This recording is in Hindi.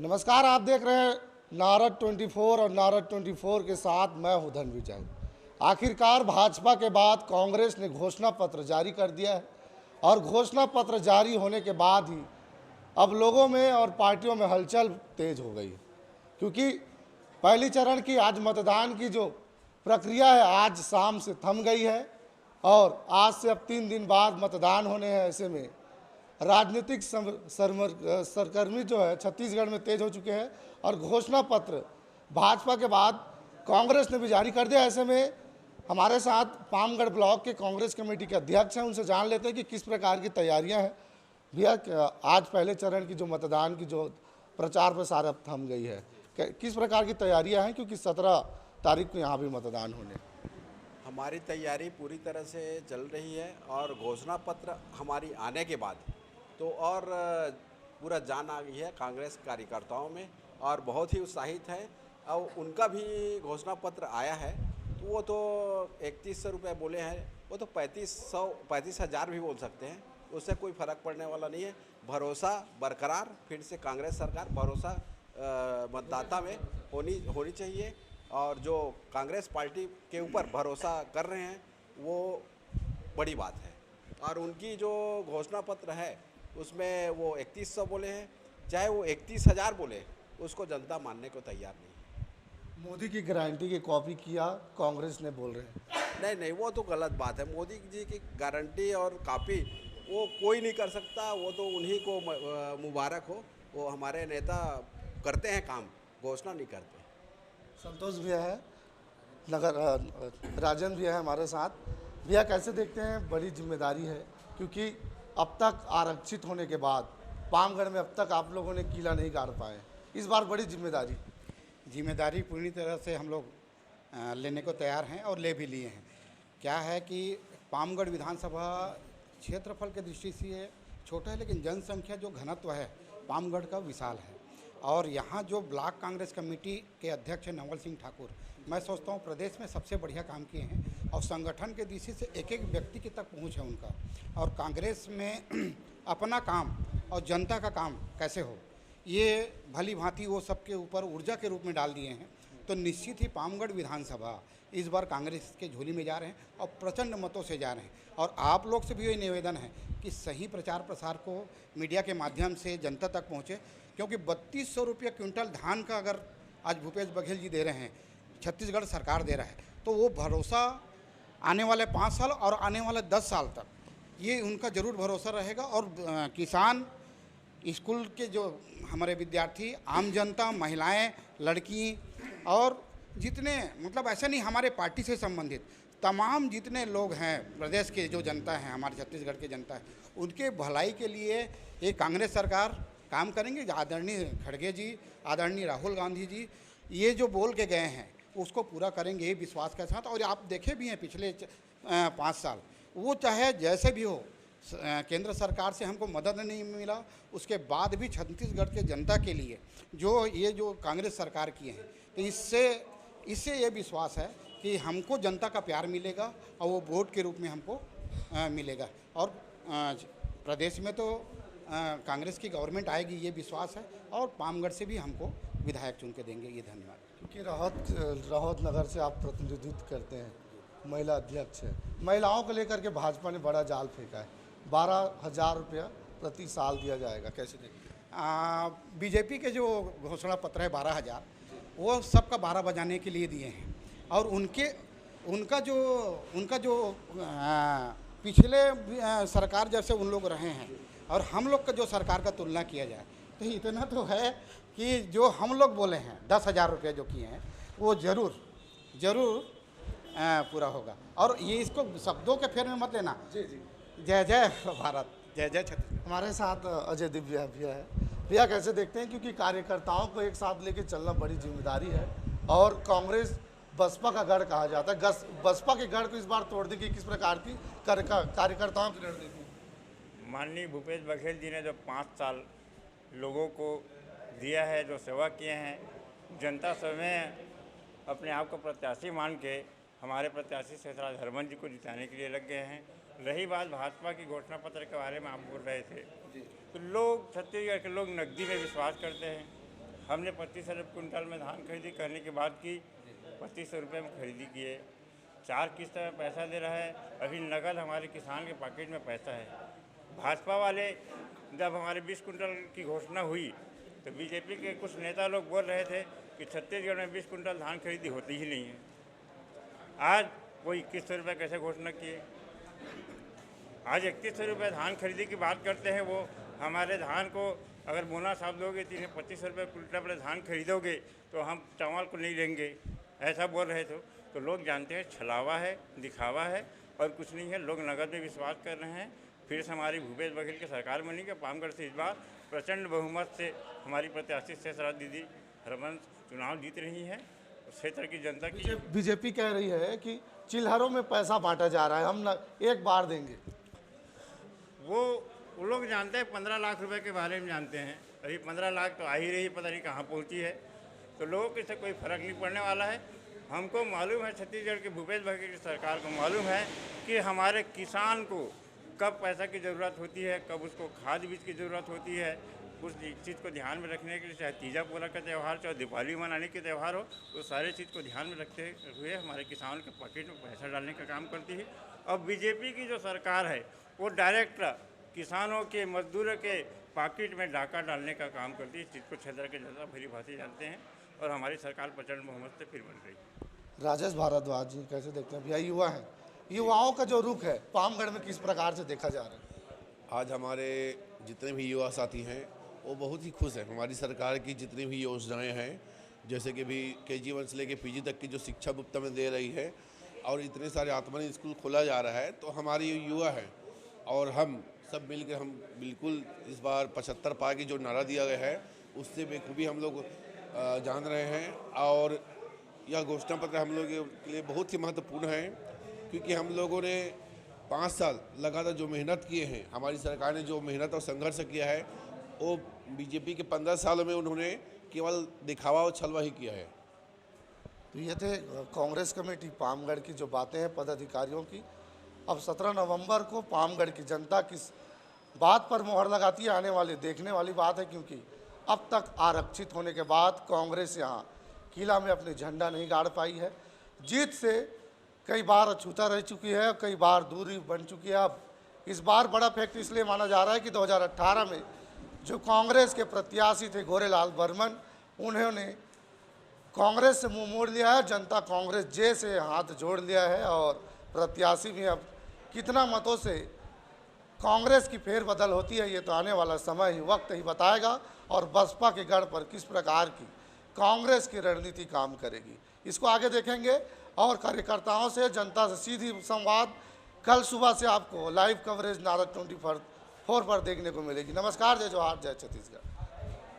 नमस्कार, आप देख रहे हैं नारद 24 और नारद 24 के साथ मैं हूं धन विजय। आखिरकार भाजपा के बाद कांग्रेस ने घोषणा पत्र जारी कर दिया है और घोषणा पत्र जारी होने के बाद ही अब लोगों में और पार्टियों में हलचल तेज हो गई है, क्योंकि पहली चरण की आज मतदान की जो प्रक्रिया है आज शाम से थम गई है और आज से अब 3 दिन बाद मतदान होने हैं। ऐसे में राजनीतिक सरगर्मी जो है छत्तीसगढ़ में तेज हो चुके हैं और घोषणा पत्र भाजपा के बाद कांग्रेस ने भी जारी कर दिया। ऐसे में हमारे साथ पामगढ़ ब्लॉक के कांग्रेस कमेटी के अध्यक्ष हैं, उनसे जान लेते हैं कि किस प्रकार की तैयारियां हैं। भैया, आज पहले चरण की जो मतदान की जो प्रचार प्रसार अब थम गई है, किस प्रकार की तैयारियां हैं, क्योंकि 17 तारीख को यहाँ भी मतदान होने? हमारी तैयारी पूरी तरह से चल रही है और घोषणा पत्र हमारी आने के बाद तो और पूरा जान आ गई है कांग्रेस कार्यकर्ताओं में और बहुत ही उत्साहित है। और उनका भी घोषणा पत्र आया है तो वो तो 3100 रुपये बोले हैं, वो तो 35,000 भी बोल सकते हैं, उससे कोई फ़र्क पड़ने वाला नहीं है। भरोसा बरकरार, फिर से कांग्रेस सरकार भरोसा मतदाता में होनी चाहिए और जो कांग्रेस पार्टी के ऊपर भरोसा कर रहे हैं वो बड़ी बात है। और उनकी जो घोषणा पत्र है उसमें वो 3100 बोले हैं, चाहे वो 31,000 बोले, उसको जनता मानने को तैयार नहीं है। मोदी की गारंटी की कॉपी किया कांग्रेस ने बोल रहे हैं। नहीं, वो तो गलत बात है। मोदी जी की गारंटी और कॉपी वो कोई नहीं कर सकता, वो तो उन्हीं को मुबारक हो। वो हमारे नेता करते हैं काम, घोषणा नहीं करते। संतोष भैया है, राजन भैया है हमारे साथ। भैया, कैसे देखते हैं? बड़ी जिम्मेदारी है, क्योंकि अब तक आरक्षित होने के बाद पामगढ़ में अब तक आप लोगों ने किला नहीं गाड़ पाए, इस बार बड़ी जिम्मेदारी पूरी तरह से हम लोग लेने को तैयार हैं और ले भी लिए हैं। क्या है कि पामगढ़ विधानसभा क्षेत्रफल के दृष्टि से ये छोटा है, लेकिन जनसंख्या जो घनत्व है पामगढ़ का विशाल है। और यहाँ जो ब्लॉक कांग्रेस कमेटी के अध्यक्ष हैं नवल सिंह ठाकुर, मैं सोचता हूँ प्रदेश में सबसे बढ़िया काम किए हैं और संगठन के दृष्टि से एक एक व्यक्ति की तक पहुँच है उनका। और कांग्रेस में अपना काम और जनता का काम कैसे हो, ये भली भांति वो सबके ऊपर ऊर्जा के रूप में डाल दिए हैं। तो निश्चित ही पामगढ़ विधानसभा इस बार कांग्रेस के झोली में जा रहे हैं और प्रचंड मतों से जा रहे हैं। और आप लोग से भी ये निवेदन है कि सही प्रचार प्रसार को मीडिया के माध्यम से जनता तक पहुँचे, क्योंकि 3200 रुपये क्विंटल धान का अगर आज भूपेश बघेल जी दे रहे हैं, छत्तीसगढ़ सरकार दे रहा है, तो वो भरोसा आने वाले 5 साल और आने वाले 10 साल तक ये उनका ज़रूर भरोसा रहेगा। और किसान, स्कूल के जो हमारे विद्यार्थी, आम जनता, महिलाएं, लड़की और जितने मतलब ऐसा नहीं हमारे पार्टी से संबंधित तमाम जितने लोग हैं प्रदेश के जो जनता है, हमारे छत्तीसगढ़ की जनता है, उनके भलाई के लिए ये कांग्रेस सरकार काम करेंगे। आदरणीय खड़गे जी, आदरणीय राहुल गांधी जी ये जो बोल के गए हैं उसको पूरा करेंगे, ये विश्वास के साथ। और आप देखे भी हैं पिछले 5 साल वो चाहे जैसे भी हो, केंद्र सरकार से हमको मदद नहीं मिला, उसके बाद भी छत्तीसगढ़ के जनता के लिए जो कांग्रेस सरकार किए हैं, तो इससे ये विश्वास है कि हमको जनता का प्यार मिलेगा और वो वोट के रूप में हमको मिलेगा। और प्रदेश में तो कांग्रेस की गवर्नमेंट आएगी, ये विश्वास है। और पामगढ़ से भी हमको विधायक चुन के देंगे, ये धन्यवाद। क्योंकि राहत नगर से आप प्रतिनिधित्व करते हैं, महिला अध्यक्ष है, महिलाओं को लेकर के भाजपा ने बड़ा जाल फेंका है, 12,000 रुपया प्रति साल दिया जाएगा, कैसे देखते हैं? बीजेपी के जो घोषणा पत्र है 12,000, वो सबका 12 बजाने के लिए दिए हैं। और उनका जो पिछले सरकार जैसे उन लोग रहे हैं और हम लोग का जो सरकार का तुलना किया जाए तो इतना तो है कि जो हम लोग बोले हैं 10,000 रुपये जो किए हैं वो ज़रूर पूरा होगा। और ये इसको शब्दों के फेर में मत लेना। जी। जय जय भारत, जय जय छत्तीसगढ़। हमारे साथ अजय दिव्या भैया है। भैया, कैसे देखते हैं? क्योंकि कार्यकर्ताओं को एक साथ लेके चलना बड़ी जिम्मेदारी है और कांग्रेस बसपा का गढ़ कहा जाता है, बसपा के गढ़ को इस बार तोड़ने की किस प्रकार की कार्यकर्ताओं की रणनीति? माननीय भूपेश बघेल जी ने जो 5 साल लोगों को दिया है, जो सेवा किए हैं, जनता समय अपने आप को प्रत्याशी मान के हमारे प्रत्याशी शेषराज हरमन जी को जिताने के लिए लग गए हैं। रही बात भाजपा की घोषणा पत्र के बारे में आप बोल रहे थे, तो लोग, छत्तीसगढ़ के लोग नकदी में विश्वास करते हैं हमने 25 अरब कुंटल में धान खरीदी करने के बाद की 2500 रुपये में खरीदी किए, 4 किस्त में पैसा दे रहा है, अभी नगद हमारे किसान के पॉकेट में पैसा है। भाजपा वाले जब हमारे 20 कुंटल की घोषणा हुई तो बीजेपी के कुछ नेता लोग बोल रहे थे कि छत्तीसगढ़ में 20 कुंटल धान खरीदी होती ही नहीं है। आज वो 2100 रुपये कैसे घोषणा किए? आज 3100 रुपये धान खरीदी की बात करते हैं। वो हमारे धान को अगर बोनस आप दोगे 25 रुपये कुंटल पर धान खरीदोगे तो हम चावल को नहीं लेंगे, ऐसा बोल रहे थे। तो लोग जानते हैं छलावा है, दिखावा है और कुछ नहीं है। लोग नगद में विश्वास कर रहे हैं। फिर से हमारी भूपेश बघेल की सरकार बनी कि पामगढ़ से इस बार प्रचंड बहुमत से हमारी प्रत्याशी शेषराज दीदी हरबंस चुनाव जीत रही हैं। क्षेत्र की जनता की बीजेपी कह रही है कि चिल्हरों में पैसा बांटा जा रहा है, हम एक बार देंगे। वो लोग जानते हैं, 15 लाख रुपए के बारे में जानते हैं। अभी 15 लाख तो आ ही रही, पता नहीं कहाँ पहुँची है। तो लोगों को इससे कोई फर्क नहीं पड़ने वाला है। हमको मालूम है, छत्तीसगढ़ के भूपेश बघेल की सरकार को मालूम है कि हमारे किसान को कब पैसा की ज़रूरत होती है, कब उसको खाद बीज की ज़रूरत होती है। उस चीज़ को ध्यान में रखने के लिए चाहे तीजा पोला का त्यौहार, चाहे दिवाली मनाने के त्यौहार हो, तो सारे चीज़ को ध्यान में रखते हुए हमारे किसानों के पॉकेट में पैसा डालने का काम करती है। अब बीजेपी की जो सरकार है वो डायरेक्ट किसानों के, मजदूरों के पॉकेट में डाका डालने का काम करती है। इस चीज़ को क्षेत्र के जनता भली भांति जानते हैं और हमारी सरकार प्रचंड बहुमत से फिर बन गई। राजेश भारद्वाज जी कैसे देखते हैं? भैया युवा हैं, युवाओं का जो रुख है पामगढ़ में किस प्रकार से देखा जा रहा है? आज हमारे जितने भी युवा साथी हैं वो बहुत ही खुश हैं। हमारी सरकार की जितनी भी योजनाएं हैं, जैसे कि भी KG1 से लेके PG तक की जो शिक्षा मुफ्त में दे रही है और इतने सारे आत्मनिर्भर स्कूल खोला जा रहा है, तो हमारी युवा है और हम सब मिलकर हम बिल्कुल इस बार 75 पार की जो नारा दिया गया है उससे बेखूबी हम लोग जान रहे हैं। और यह घोषणा पत्र हम लोग के लिए बहुत ही महत्वपूर्ण है, क्योंकि हम लोगों ने 5 साल लगातार जो मेहनत किए हैं, हमारी सरकार ने जो मेहनत और संघर्ष किया है, वो बीजेपी के 15 सालों में उन्होंने केवल दिखावा और छलवा ही किया है। तो ये थे कांग्रेस कमेटी पामगढ़ की जो बातें हैं पदाधिकारियों की। अब 17 नवंबर को पामगढ़ की जनता किस बात पर मोहर लगाती है, आने वाली देखने वाली बात है, क्योंकि अब तक आरक्षित होने के बाद कांग्रेस यहाँ किला में अपने झंडा नहीं गाड़ पाई है। जीत से कई बार अछूता रह चुकी है, कई बार दूरी बन चुकी है। अब इस बार बड़ा फैक्ट इसलिए माना जा रहा है कि 2018 में जो कांग्रेस के प्रत्याशी थे गोरेलाल बर्मन, उन्होंने कांग्रेस से मुंह मोड़ लिया है। जनता कांग्रेस जे से हाथ जोड़ लिया है और प्रत्याशी भी अब कितना मतों से कांग्रेस की फेरबदल होती है ये तो आने वाला समय ही, वक्त ही बताएगा। और बसपा के गढ़ पर किस प्रकार की कांग्रेस की रणनीति काम करेगी, इसको आगे देखेंगे। और कार्यकर्ताओं से, जनता से सीधी संवाद कल सुबह से आपको लाइव कवरेज नारद 24 पर देखने को मिलेगी। नमस्कार, जय जवाहर, जय छत्तीसगढ़।